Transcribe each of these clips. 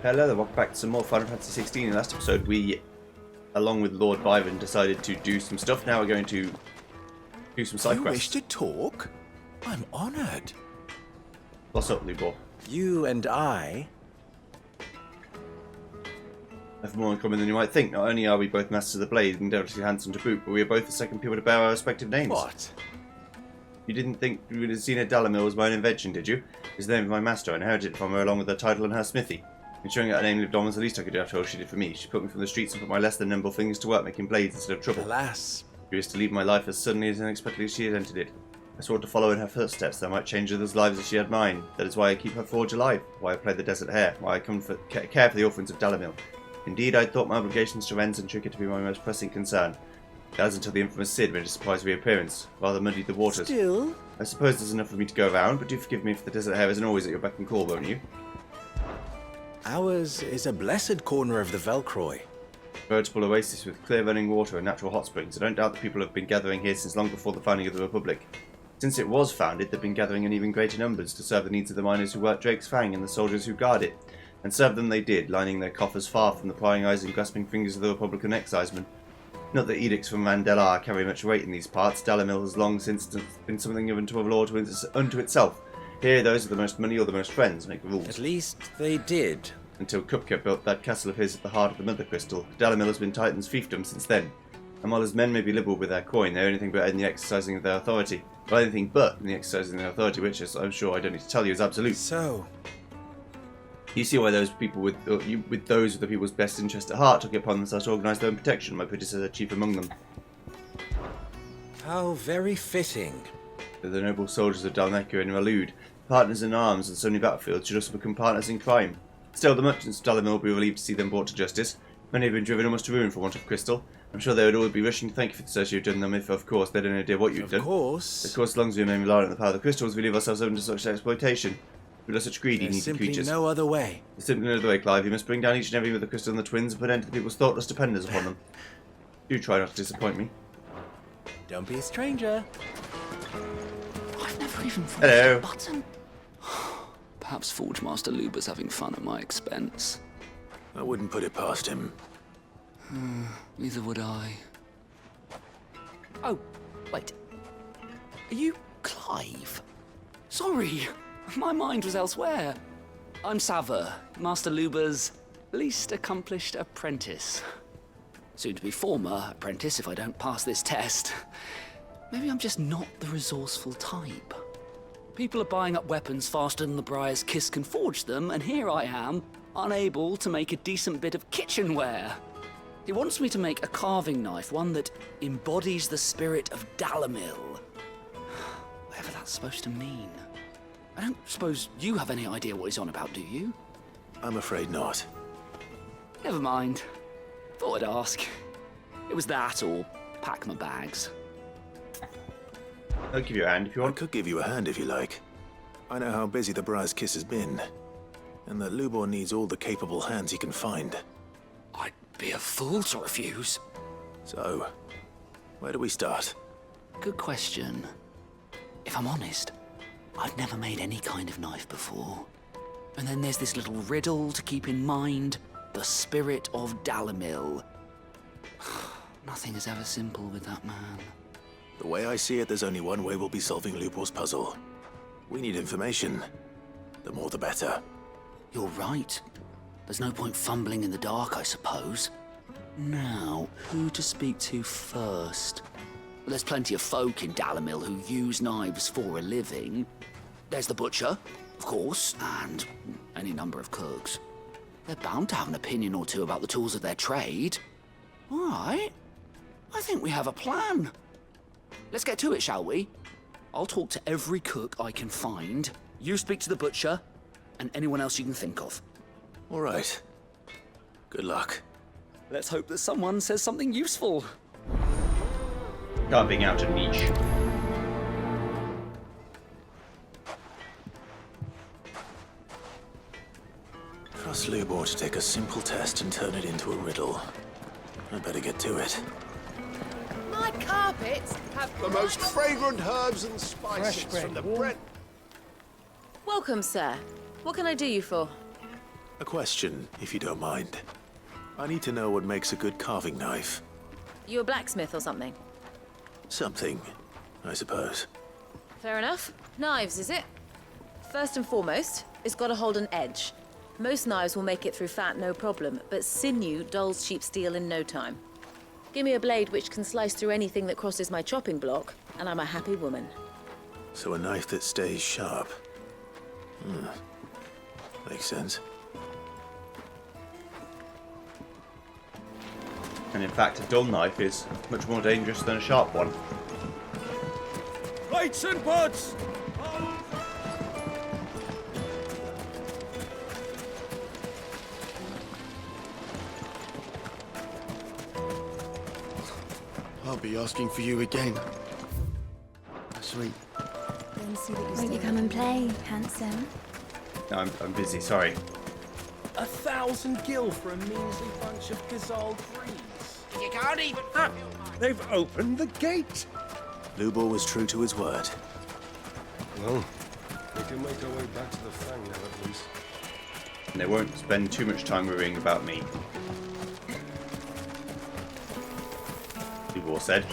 Hello there, welcome back to some more Final Fantasy XVI. In the last episode, we, along with Lord Byron, decided to do some stuff. Now we're going to do some side quests. You wish to talk? I'm honored. What's up, Lubor? You and I... have more in common than you might think. Not only are we both masters of the blade and delicately handsome to boot, but we are both the second people to bear our respective names. What? You didn't think you would have seen a Dalamil was my own invention, did you? It's the name of my master. I inherited it from her along with her title and her smithy. Ensuring that her name lived on was the least I could do after all she did for me. She put me from the streets and put my less than nimble fingers to work making blades instead of trouble. Alas. She was to leave my life as suddenly as unexpectedly as she had entered it. I swore to follow in her footsteps that I might change others' lives as she had mine. That is why I keep her forge alive, why I play the desert hare, why I care for the orphans of Dalamil. Indeed, I thought my obligations to Renz and Trigger to be my most pressing concern. As until the infamous Cid made a surprise reappearance, rather muddied the waters. Still? I suppose there's enough for me to go around, but do forgive me if the desert hare isn't always at your beck and call, won't you? Ours is a blessed corner of the Velcroy. A veritable oasis with clear running water and natural hot springs. I don't doubt that people have been gathering here since long before the founding of the Republic. Since it was founded, they've been gathering in even greater numbers to serve the needs of the miners who work Drake's Fang and the soldiers who guard it. And serve them they did, lining their coffers far from the prying eyes and grasping fingers of the Republican excisemen. Not that edicts from Mandela carry much weight in these parts. Dalamil has long since been something of a law unto itself. Here, those with the most money or the most friends make the rules. At least they did. Until Kupka built that castle of his at the heart of the Mother Crystal, Dalamil has been Titan's fiefdom since then. And while his men may be liberal with their coin, they're anything but in the exercising of their authority. Well, anything but in the exercising of their authority, which, as I'm sure I don't need to tell you, is absolute. So... you see why those people with those with the people's best interest at heart took it upon themselves to organise their own protection, my predecessor chief among them. How very fitting. The noble soldiers of Dalneca and Ralud, partners in arms on so many battlefields, should also become partners in crime. Still, the merchants of Dalamil will be relieved to see them brought to justice. Many have been driven almost to ruin for want of crystal. I'm sure they would all be wishing to thank you for the search you've done them if, of course, they had any idea what you've done. Of course, as long as we remain reliant on the power of the crystals, we leave ourselves open to such exploitation. We are such greedy, needy creatures. There's simply no other way. There's simply no other way, Clive. You must bring down each and every of the crystal and the twins and put an end to the people's thoughtless dependence upon them. Do try not to disappoint me. Don't be a stranger. I've never even forged Hello. a button. Perhaps Forge Master Luber's having fun at my expense. I wouldn't put it past him. Neither would I. Oh, wait. Are you Clive? Sorry, my mind was elsewhere. I'm Sava, Master Luber's least accomplished apprentice. Soon to be former apprentice if I don't pass this test. Maybe I'm just not the resourceful type. People are buying up weapons faster than the Briar's Kiss can forge them, and here I am, unable to make a decent bit of kitchenware. He wants me to make a carving knife, one that embodies the spirit of Dalamil. Whatever that's supposed to mean. I don't suppose you have any idea what he's on about, do you? I'm afraid not. Never mind. Thought I'd ask. It was that or pack my bags. I'll give you a hand if you I want. could give you a hand if you like. I know how busy the Briar's Kiss has been, and that Lubor needs all the capable hands he can find. I'd be a fool to refuse. So, where do we start? Good question. If I'm honest, I've never made any kind of knife before. And then there's this little riddle to keep in mind. The spirit of Dalamil. Nothing is ever simple with that man. The way I see it, there's only one way we'll be solving Lubor's puzzle. We need information. The more the better. You're right. There's no point fumbling in the dark, I suppose. Now, who to speak to first? There's plenty of folk in Dalamil who use knives for a living. There's the butcher, of course, and any number of cooks. They're bound to have an opinion or two about the tools of their trade. All right. I think we have a plan. Let's get to it, shall we? I'll talk to every cook I can find. You speak to the butcher, and anyone else you can think of. All right. Good luck. Let's hope that someone says something useful. Carving out a niche. Trust Lubor to take a simple test and turn it into a riddle. I better get to it. My carpets have The most fragrant herbs and spices from the bread. Welcome, sir. What can I do you for? A question, if you don't mind. I need to know what makes a good carving knife. You a blacksmith or something? Something, I suppose. Fair enough. Knives, is it? First and foremost, it's got to hold an edge. Most knives will make it through fat no problem, but sinew dulls cheap steel in no time. Give me a blade which can slice through anything that crosses my chopping block, and I'm a happy woman. So a knife that stays sharp. Makes sense. And in fact, a dull knife is much more dangerous than a sharp one. Plates and pots! I'll be asking for you again. Sweet. Won't you come and play, handsome? No, I'm busy, sorry. 1,000 gil for a measly bunch of gazelle trees. You can't even... They've opened the gate! Lubor was true to his word. Well, we can make our way back to the Fang now at least. And they won't spend too much time worrying about me. People said.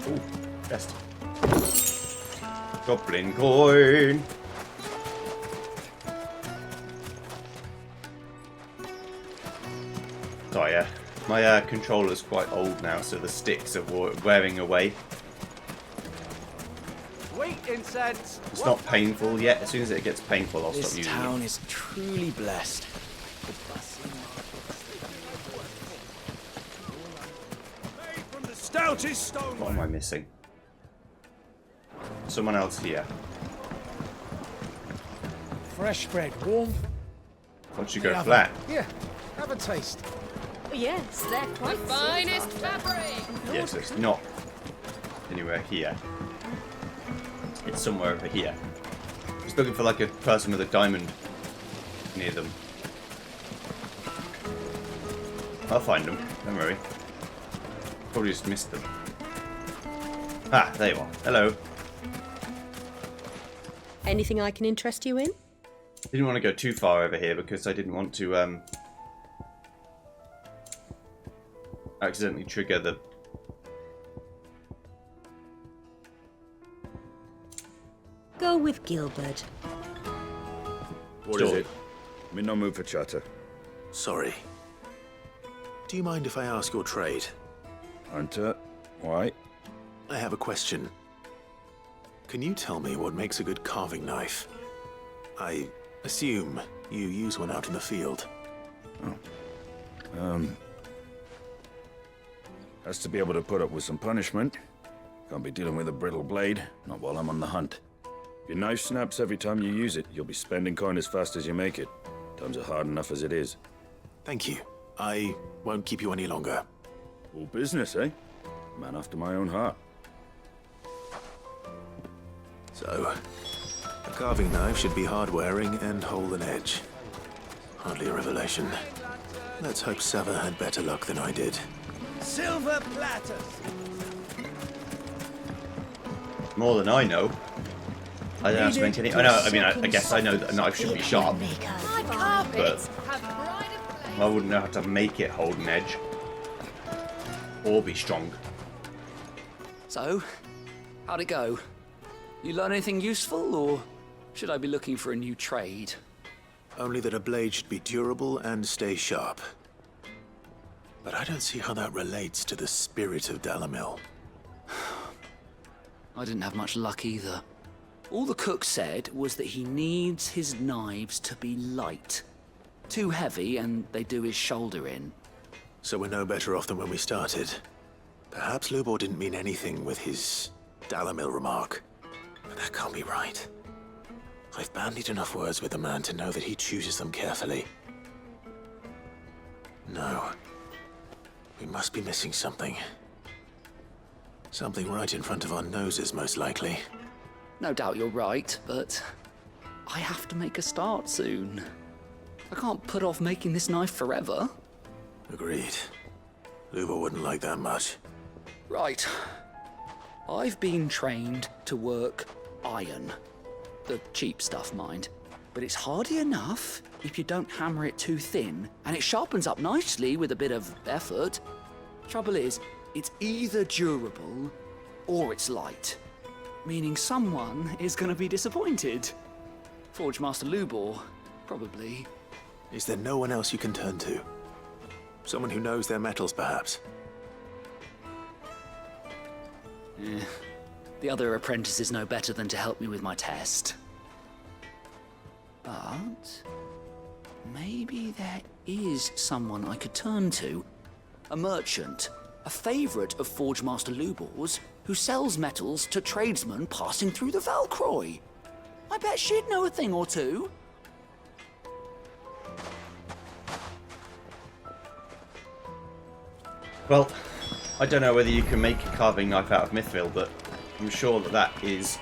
Ooh, chest. Goblin coin! Oh yeah, my controller's quite old now, so the sticks are wearing away. Wait, incense! It's not painful yet. As soon as it gets painful, I'll This stop using town it. is truly blessed. Made from the stoutest stone. What am I missing? Someone else here. Fresh bread, warm. Once you go flat. Here, have a taste. Yes, they're quite Finest fabric! Yes, it's not anywhere here. It's somewhere over here. Just looking for like a person with a diamond near them. I'll find them, don't worry. Probably just missed them. Ah, there you are. Hello. Anything I can interest you in? Didn't want to go too far over here because I didn't want to accidentally trigger the... Go with Gilbert. What is it? I'm in no mood for chatter. Sorry. Do you mind if I ask your trade? Hunter, why? I have a question. Can you tell me what makes a good carving knife? I assume you use one out in the field. Has to be able to put up with some punishment. Can't be dealing with a brittle blade, not while I'm on the hunt. If your knife snaps every time you use it, you'll be spending coin as fast as you make it. Times are hard enough as it is. Thank you. I won't keep you any longer. All business, eh? Man after my own heart. So, a carving knife should be hard-wearing and hold an edge. Hardly a revelation. Let's hope Sava had better luck than I did. Silver platters! More than I know. I don't have to make any... I guess I know that a knife should be sharp. My carpets have pride of place. I wouldn't know how to make it hold an edge. Or be strong. So, how'd it go? You learn anything useful, or should I be looking for a new trade? Only that a blade should be durable and stay sharp. But I don't see how that relates to the spirit of Dalamil. I didn't have much luck either. All the cook said was that he needs his knives to be light. Too heavy and they do his shoulder in. So we're no better off than when we started. Perhaps Lubor didn't mean anything with his Dalamil remark. But that can't be right. I've bandied enough words with the man to know that he chooses them carefully. No. We must be missing something. Something right in front of our noses, most likely. No doubt you're right, but I have to make a start soon. I can't put off making this knife forever. Agreed. Lubor wouldn't like that much. Right. I've been trained to work iron. The cheap stuff, mind. but it's hardy enough if you don't hammer it too thin, and it sharpens up nicely with a bit of effort. Trouble is, it's either durable or it's light, meaning someone is going to be disappointed. Forge Master Lubor, probably. Is there no one else you can turn to? Someone who knows their metals, perhaps? The other apprentices know better than to help me with my test. But maybe there is someone I could turn to. A merchant, a favourite of Forge Master Lubor's, who sells metals to tradesmen passing through the Valcroy. I bet she'd know a thing or two. Well, I don't know whether you can make a carving knife out of mithril, but I'm sure that is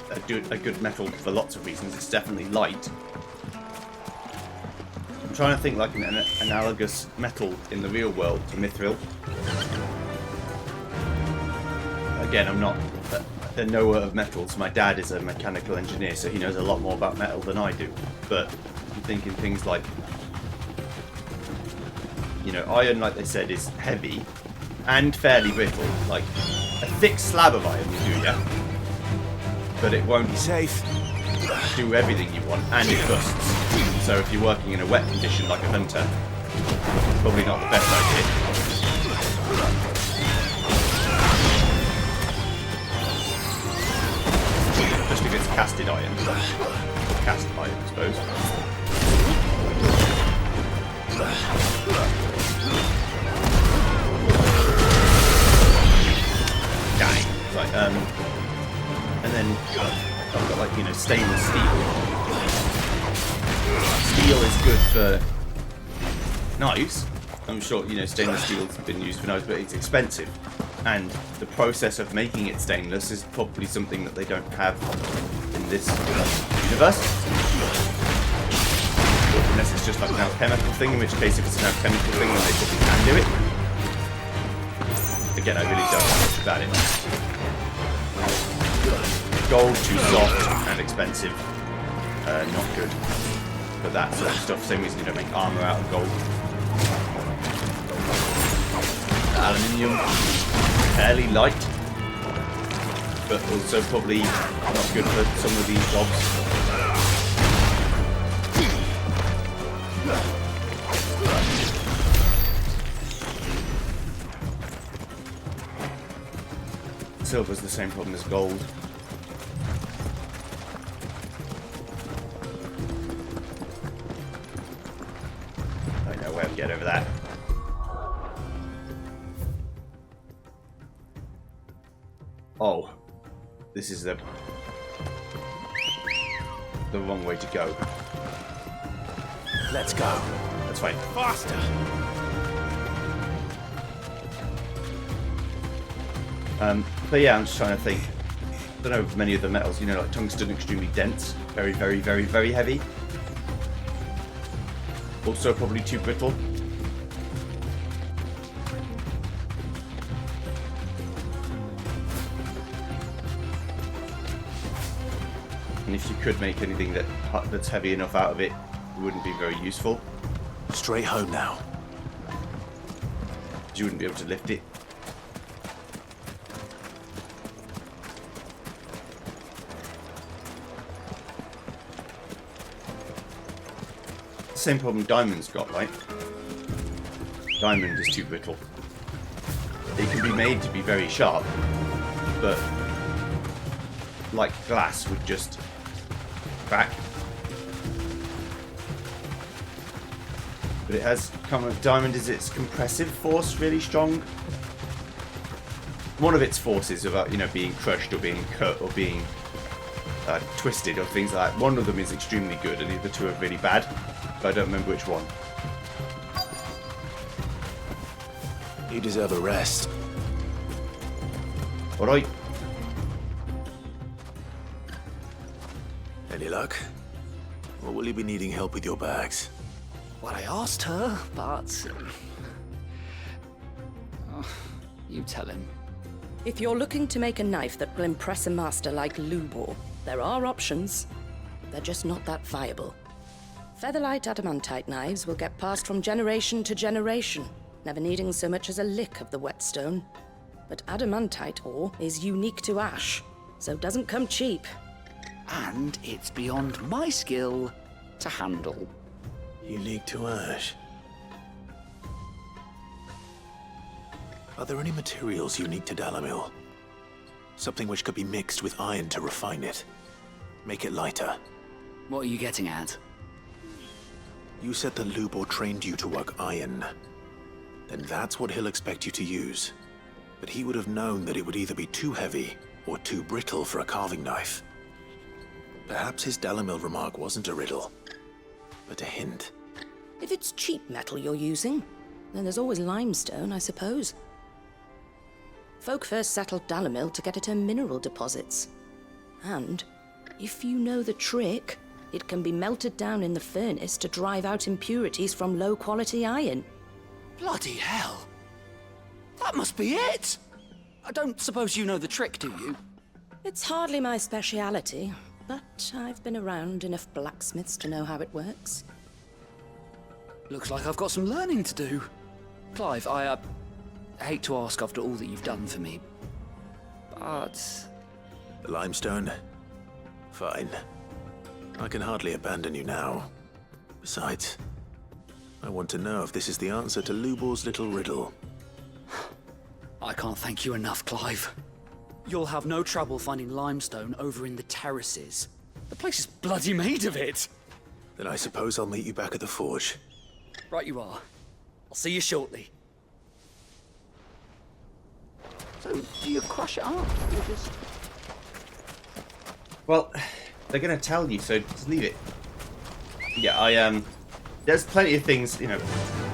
a good metal for lots of reasons. It's definitely light. I'm trying to think like an analogous metal in the real world to mithril. Again, I'm not a knower of metals. My dad is a mechanical engineer, so he knows a lot more about metal than I do. But I'm thinking things like, you know, iron, like they said, is heavy and fairly brittle. Like, a thick slab of iron will do, yeah? But it won't Safe. do everything you want, and it busts. So if you're working in a wet condition like a hunter, probably not the best idea. Just if it's casted iron. Or cast iron, I suppose. Dang. Right, and then I've got, like, you know, stainless steel. Steel is good for knives. I'm sure, you know, stainless steel's been used for knives, but it's expensive. And the process of making it stainless is probably something that they don't have in this universe. Unless it's just like an alchemical thing, in which case if it's an alchemical thing then they probably can do it. Again, I really don't know much about it. Gold, too soft and expensive. Not good for that sort of stuff. Same reason you don't make armour out of gold. Aluminium, fairly light, but also probably not good for some of these jobs. Silver's the same problem as gold. I know where to get over that. Oh, this is the wrong way to go. Let's go. That's fine. Faster. But yeah, I'm just trying to think. I don't know if many of the metals, you know, like tungsten, extremely dense, very, very, very, very heavy. Also probably too brittle. And if you could make anything that's heavy enough out of it, it wouldn't be very useful. Straight home now. You wouldn't be able to lift it. Same problem diamond's got, right? Diamond is too brittle. It can be made to be very sharp, but like glass would just crack. But it has come with diamond. Is its compressive force really strong? One of its forces about, you know, being crushed or being cut or being twisted or things like that. One of them is extremely good, and the other two are really bad. But I don't remember which one. You deserve a rest. Alright. Any luck? Or will you be needing help with your bags? Well, I asked her, but... you tell him. If you're looking to make a knife that will impress a master like Lubor, there are options. They're just not that viable. Featherlight adamantite knives will get passed from generation to generation, never needing so much as a lick of the whetstone. But adamantite ore is unique to ash, so doesn't come cheap. And it's beyond my skill to handle. Unique to ash. Are there any materials unique to Dalamil? Something which could be mixed with iron to refine it. Make it lighter. What are you getting at? You said that Lubor trained you to work iron. Then that's what he'll expect you to use. But he would have known that it would either be too heavy or too brittle for a carving knife. Perhaps his Dalamil remark wasn't a riddle, but a hint. If it's cheap metal you're using, then there's always limestone, I suppose. Folk first settled Dalamil to get at her mineral deposits. And, if you know the trick, it can be melted down in the furnace to drive out impurities from low-quality iron. Bloody hell! That must be it! I don't suppose you know the trick, do you? It's hardly my speciality, but I've been around enough blacksmiths to know how it works. Looks like I've got some learning to do. Clive, I hate to ask after all that you've done for me, but... The limestone? Fine. I can hardly abandon you now. Besides, I want to know if this is the answer to Lubor's little riddle. I can't thank you enough, Clive. You'll have no trouble finding limestone over in the terraces. The place is bloody made of it. Then I suppose I'll meet you back at the forge. Right you are. I'll see you shortly. So, do you crush it up, or just... Well, they're going to tell you, so just leave it. Yeah, there's plenty of things, you know,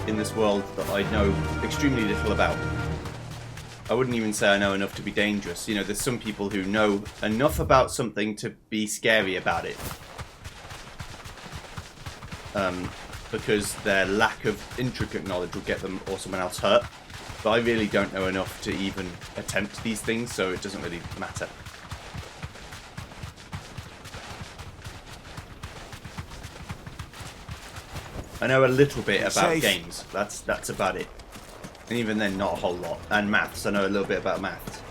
in this world that I know extremely little about. I wouldn't even say I know enough to be dangerous. You know, there's some people who know enough about something to be scary about it. Because their lack of intricate knowledge will get them or someone else hurt. But I really don't know enough to even attempt these things, so it doesn't really matter. I know a little bit about games. That's about it. And even then, not a whole lot. And maths. I know a little bit about maths.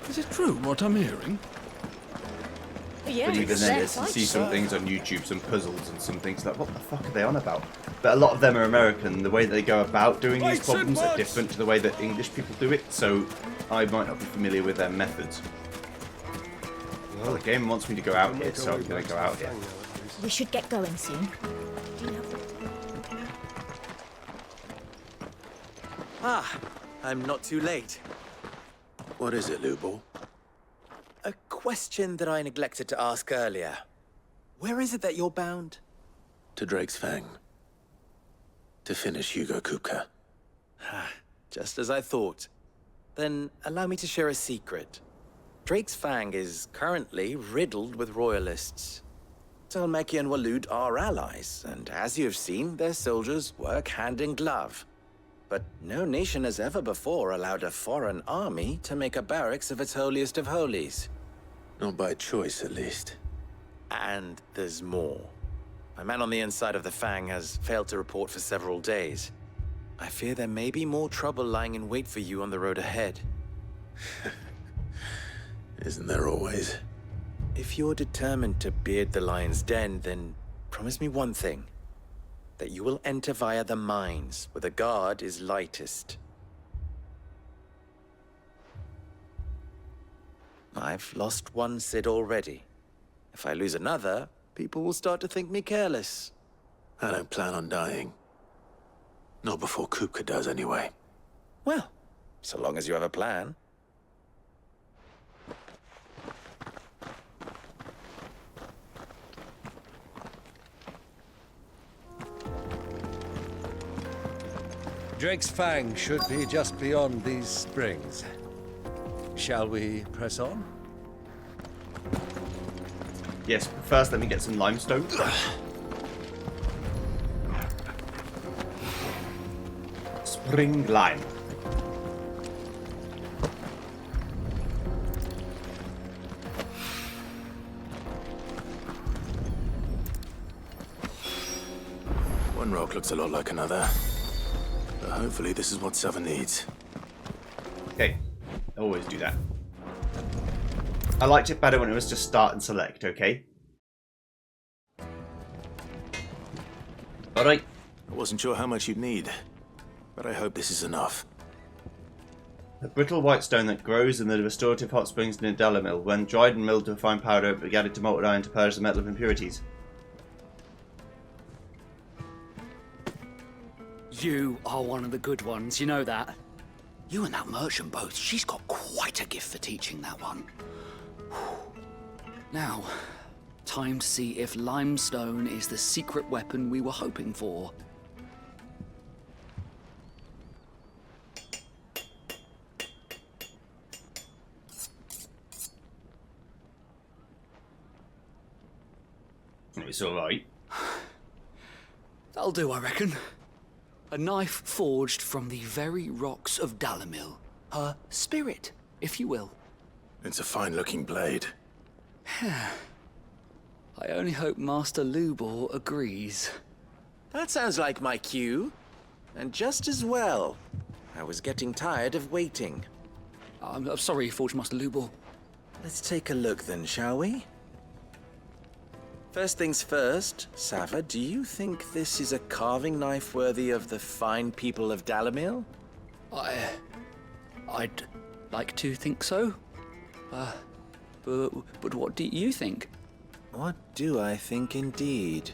Is it true what I'm hearing? Yeah, But even then, you see some things on YouTube, some puzzles and some things like, what the fuck are they on about? But a lot of them are American. The way that they go about doing these problems are different to the way that English people do it, so I might not be familiar with their methods. Well, the game wants me to go out here, so I'm going to go out here. We should get going soon. Ah, I'm not too late. What is it, Lubor? A question that I neglected to ask earlier. Where is it that you're bound? To Drake's Fang. To finish Hugo Kupka. Just as I thought. Then allow me to share a secret. Drake's Fang is currently riddled with royalists. Talmeki and Waloed are allies, and as you have seen, their soldiers work hand in glove. But no nation has ever before allowed a foreign army to make a barracks of its holiest of holies. Not by choice, at least. And there's more. My man on the inside of the Fang has failed to report for several days. I fear there may be more trouble lying in wait for you on the road ahead. Isn't there always? If you're determined to beard the lion's den, then promise me one thing. That you will enter via the mines, where the guard is lightest. I've lost one Cid already. If I lose another, people will start to think me careless. I don't plan on dying. Not before Kupka does, anyway. Well, so long as you have a plan. Drake's Fang should be just beyond these springs. Shall we press on? Yes, but first let me get some limestone. Spring lime. One rock looks a lot like another. But hopefully this is what Sava needs. Okay, always do that. I liked it better when it was just start and select, okay? Alright. I wasn't sure how much you'd need, but I hope this is enough. A brittle white stone that grows in the restorative hot springs near Dalamil. When dried and milled to a fine powder, it will be added to molten iron to purge the metal of impurities. You are one of the good ones, you know that? You and that merchant both, she's got quite a gift for teaching that one. Now, time to see if limestone is the secret weapon we were hoping for. It's alright. That'll do, I reckon. A knife forged from the very rocks of Dalamil. Her spirit, if you will. It's a fine-looking blade. I only hope Master Lubor agrees. That sounds like my cue. And just as well. I was getting tired of waiting. I'm sorry, Forge Master Lubor. Let's take a look then, shall we? First things first, Sava, do you think this is a carving knife worthy of the fine people of Dalamil? I'd like to think so. But what do you think? What do I think indeed?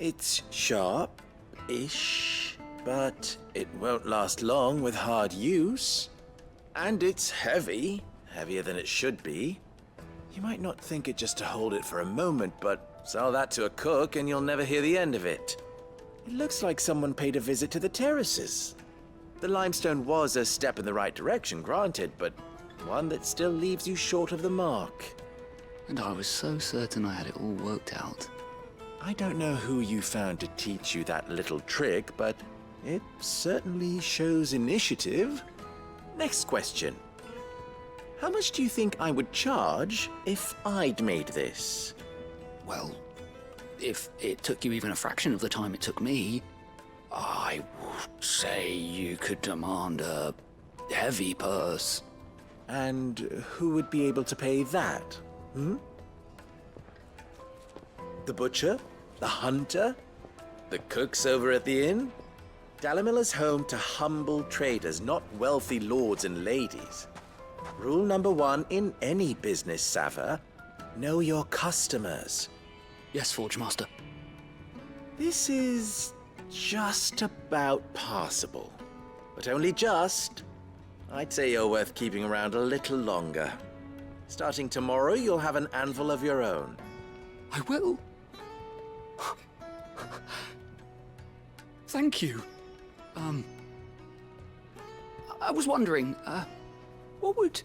It's sharp-ish, but it won't last long with hard use. And it's heavy, heavier than it should be. You might not think it just to hold it for a moment, but sell that to a cook and you'll never hear the end of it. It looks like someone paid a visit to the terraces. The limestone was a step in the right direction, granted, but one that still leaves you short of the mark. And I was so certain I had it all worked out. I don't know who you found to teach you that little trick, but it certainly shows initiative. Next question. How much do you think I would charge if I'd made this? Well, if it took you even a fraction of the time it took me, I would say you could demand a heavy purse. And who would be able to pay that? The butcher? The hunter? The cooks over at the inn? Dalamil is home to humble traders, not wealthy lords and ladies. Rule number 1 in any business, Sava, know your customers. Yes, Forge Master. This is just about passable, but only just. I'd say you're worth keeping around a little longer. Starting tomorrow, you'll have an anvil of your own. I will. Thank you. I was wondering, what would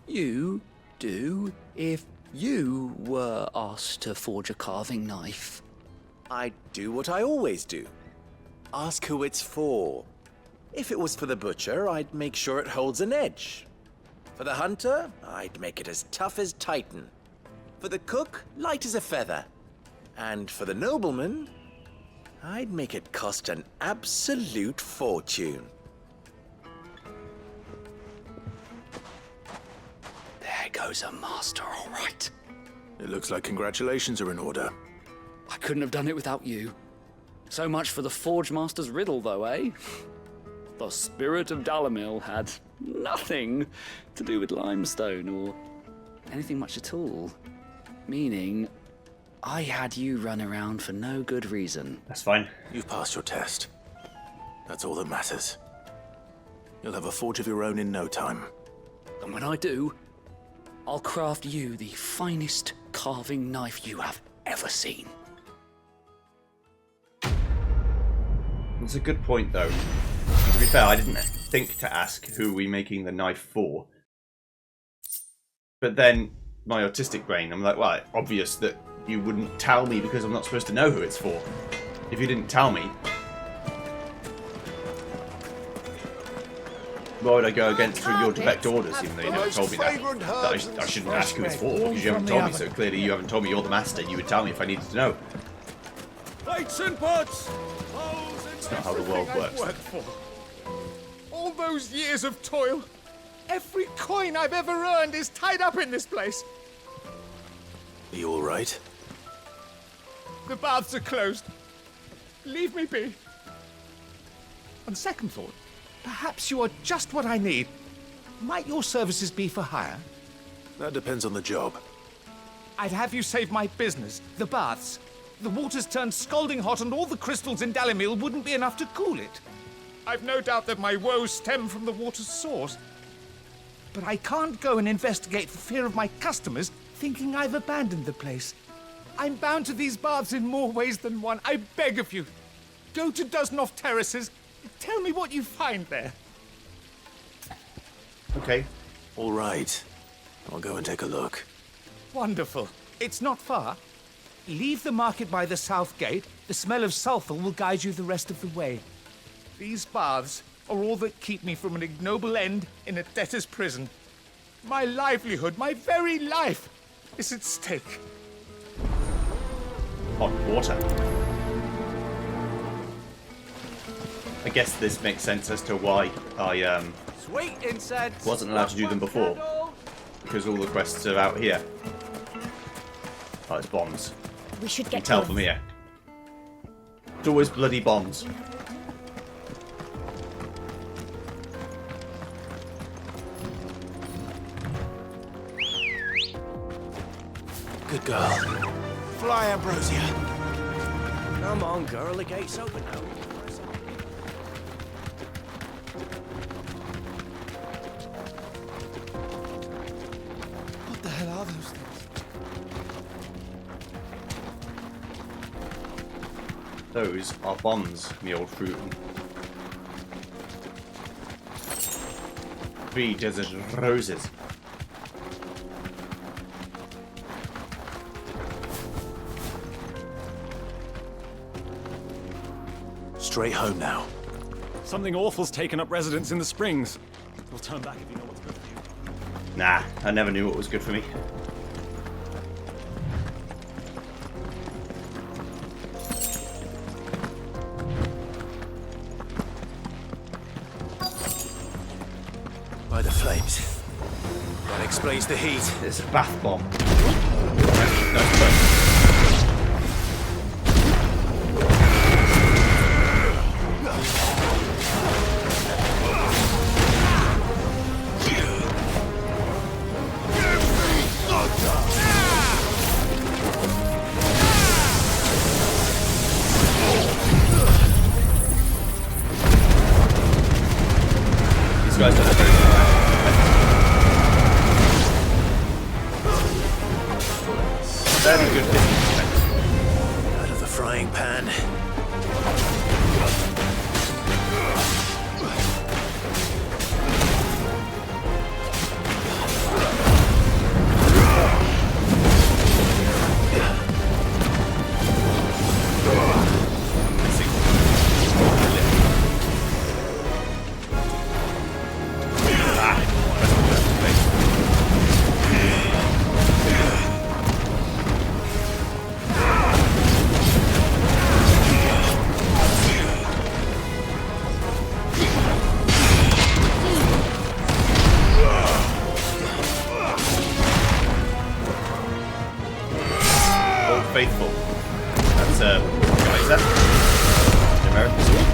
you do if you were asked to forge a carving knife? I'd do what I always do. Ask who it's for. If it was for the butcher, I'd make sure it holds an edge. For the hunter, I'd make it as tough as Titan. For the cook, light as a feather. And for the nobleman, I'd make it cost an absolute fortune. There goes a master, all right. It looks like congratulations are in order. I couldn't have done it without you. So much for the Forge Master's riddle, though, eh? The spirit of Dalamil had nothing to do with limestone or anything much at all. Meaning, I had you run around for no good reason. That's fine. You've passed your test. That's all that matters. You'll have a forge of your own in no time. And when I do, I'll craft you the finest carving knife you have ever seen. That's a good point, though. To be fair, I didn't think to ask who we making the knife for. But then, my autistic brain, I'm like, well, obvious that you wouldn't tell me because I'm not supposed to know who it's for. If you didn't tell me, why would I go against your direct orders, even though you never told me that I shouldn't ask who it's for, because you haven't told me, so clearly you haven't told me you're the master, you would tell me if I needed to know. Plates and pots! It's not how the world works. Worked for. All those years of toil. Every coin I've ever earned is tied up in this place. Are you all right? The baths are closed. Leave me be. On second thought, perhaps you are just what I need. Might your services be for hire? That depends on the job. I'd have you save my business, the baths. The water's turned scalding hot and all the crystals in Dalamil wouldn't be enough to cool it. I've no doubt that my woes stem from the water's source. But I can't go and investigate for fear of my customers thinking I've abandoned the place. I'm bound to these baths in more ways than one. I beg of you. Go to Dusnoff Terraces. Tell me what you find there. Okay. All right. I'll go and take a look. Wonderful. It's not far. Leave the market by the south gate. The smell of sulphur will guide you the rest of the way. These baths are all that keep me from an ignoble end in a debtor's prison. My livelihood, my very life, is at stake. Hot water. I guess this makes sense as to why I Sweet incense. wasn't allowed to do them before. Because all the quests are out here. Oh, it's bombs. We should You can get tell going. from here. It's always bloody bombs. Good girl. Fly, Ambrosia. Come on, girl. The gate's open now. What the hell are those things? Those are bombs, me old fruit. 3 desert roses. Straight home now. Something awful's taken up residence in the Springs. We'll turn back if you know what's good for you. Nah, I never knew what was good for me. By the flames. That explains the heat. It's a bath bomb. Nice place. These guys don't have very good very good business. Out of the frying pan. Faithful. That's what is that? American sword?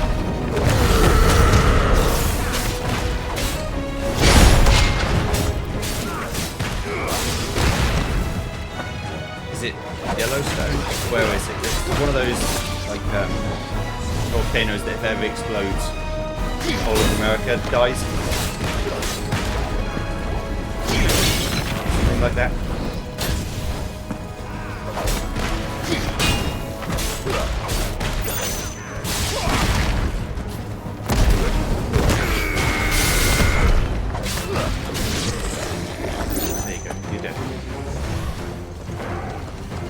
Is it Yellowstone? Where is it? It's one of those like volcanoes that if ever explodes, all of America dies. Something like that.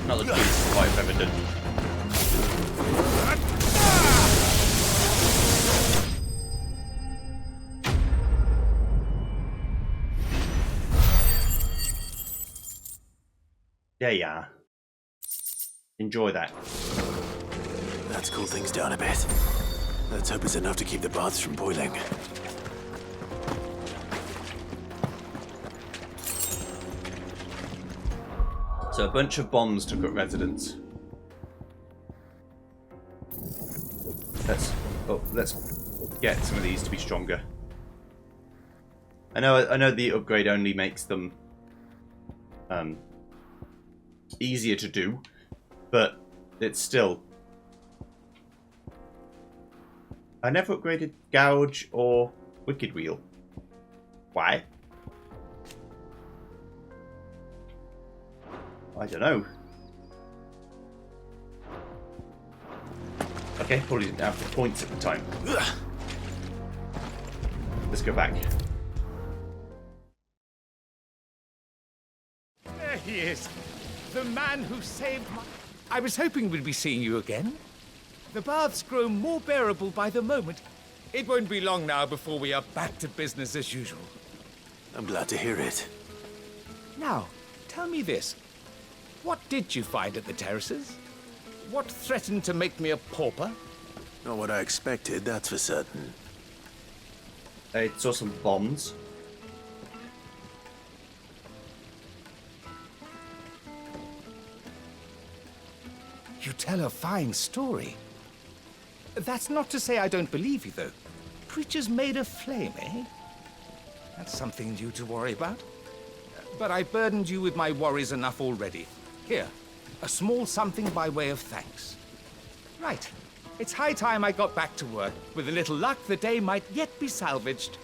Not the cutest fight I've ever done. Yeah. Enjoy that. That's cooled things down a bit. Let's hope it's enough to keep the baths from boiling. So a bunch of bombs took up residence. Let's get some of these to be stronger. I know the upgrade only makes them easier to do, but it's still. I never upgraded Gouge or Wicked Wheel. Why? I don't know. Okay, probably didn't have the points at the time. Let's go back. There he is. The man who saved my... I was hoping we'd be seeing you again. The baths grow more bearable by the moment. It won't be long now before we are back to business as usual. I'm glad to hear it. Now, tell me this. What did you find at the terraces? What threatened to make me a pauper? Not what I expected, that's for certain. I saw some bombs. You tell a fine story. That's not to say I don't believe you, though. Creatures made of flame, eh? That's something new to worry about. But I burdened you with my worries enough already. Here, a small something by way of thanks. Right. It's high time I got back to work. With a little luck, the day might yet be salvaged.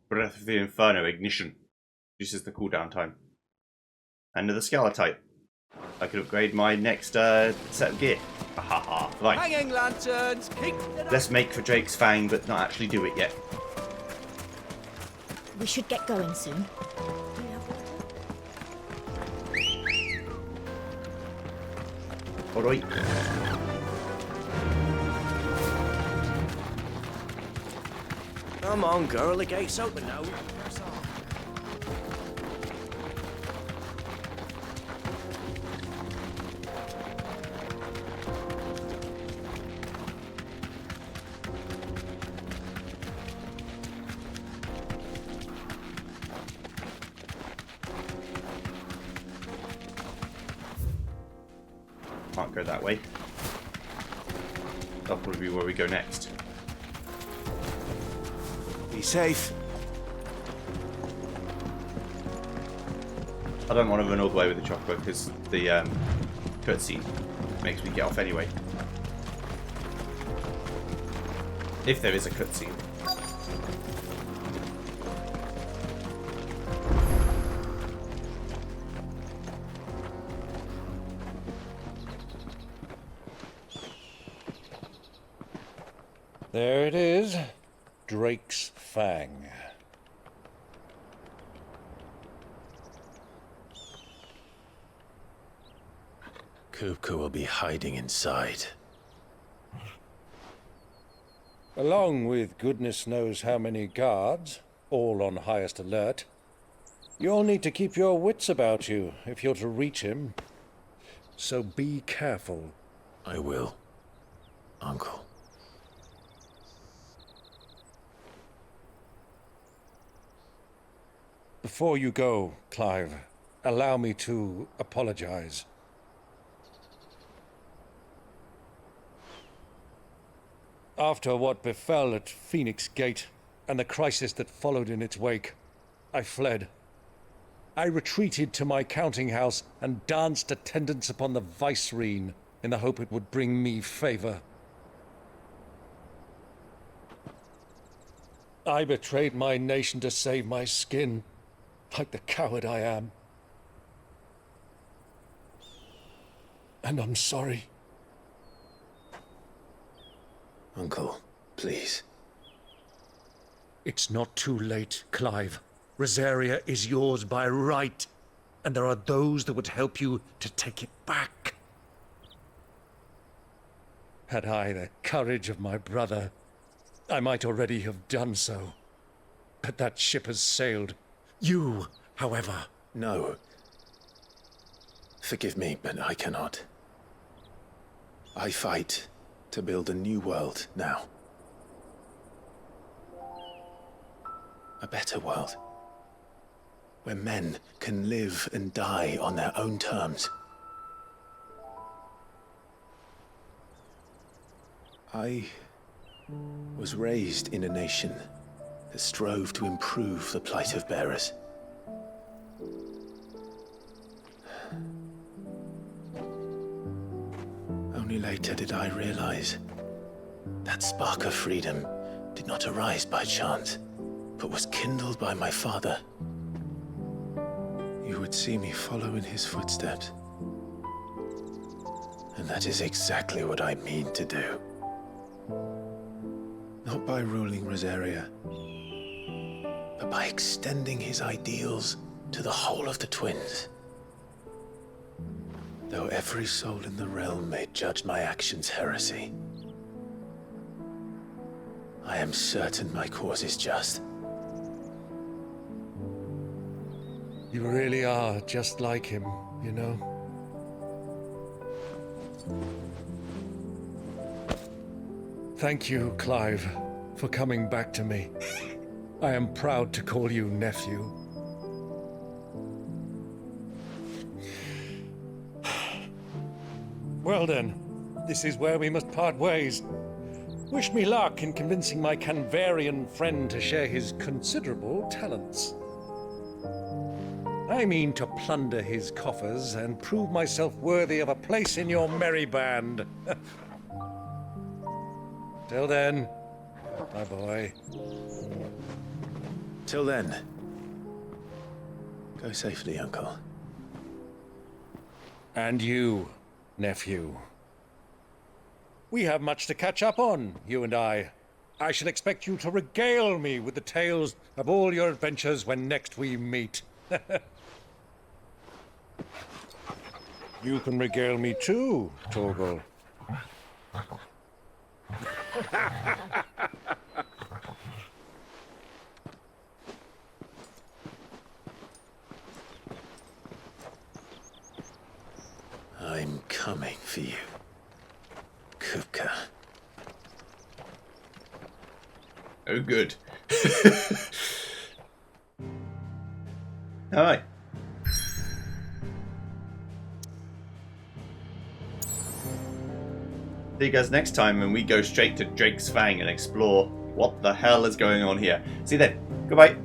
Breath of the Inferno Ignition. Reduces the cooldown time. Another Scalatite. I could upgrade my next set of gear. Haha, right. Hanging lanterns, keep it up. Let's make for Drake's Fang, but not actually do it yet. We should get going soon. Alright. Come on, girl, the gate's open now. Can't go that way. That'll probably be where we go next. Be safe. I don't want to run all the way with the chocolate because the cutscene makes me get off anyway. If there is a cutscene. There it is. Drake's Fang. Kupka will be hiding inside. Along with goodness knows how many guards, all on highest alert. You'll need to keep your wits about you if you're to reach him. So be careful. I will, Uncle. Before you go, Clive, allow me to apologize. After what befell at Phoenix Gate and the crisis that followed in its wake, I fled. I retreated to my counting house and danced attendance upon the vicereine in the hope it would bring me favor. I betrayed my nation to save my skin, like the coward I am. And I'm sorry. Uncle, please. It's not too late, Clive. Rosaria is yours by right, and there are those that would help you to take it back. Had I the courage of my brother, I might already have done so. but that ship has sailed. You, however... No. Forgive me, but I cannot. I fight to build a new world now. A better world. Where men can live and die on their own terms. I was raised in a nation that strove to improve the plight of bearers. Only later did I realize that spark of freedom did not arise by chance, but was kindled by my father. You would see me follow in his footsteps. And that is exactly what I mean to do. Not by ruling Rosaria, but by extending his ideals to the whole of the twins. Though every soul in the realm may judge my actions heresy, I am certain my cause is just. You really are just like him, you know? Thank you, Clive, for coming back to me. I am proud to call you nephew. Well then, this is where we must part ways. Wish me luck in convincing my Canvarian friend to share his considerable talents. I mean to plunder his coffers and prove myself worthy of a place in your merry band. Till then, my boy. Till then, go safely, Uncle. And you, nephew. We have much to catch up on, you and I. I shall expect you to regale me with the tales of all your adventures when next we meet. You can regale me too, Torgal. I'm coming for you, Kupka. Oh, good. All right. See you guys next time when we go straight to Drake's Fang and explore what the hell is going on here. See you then. Goodbye.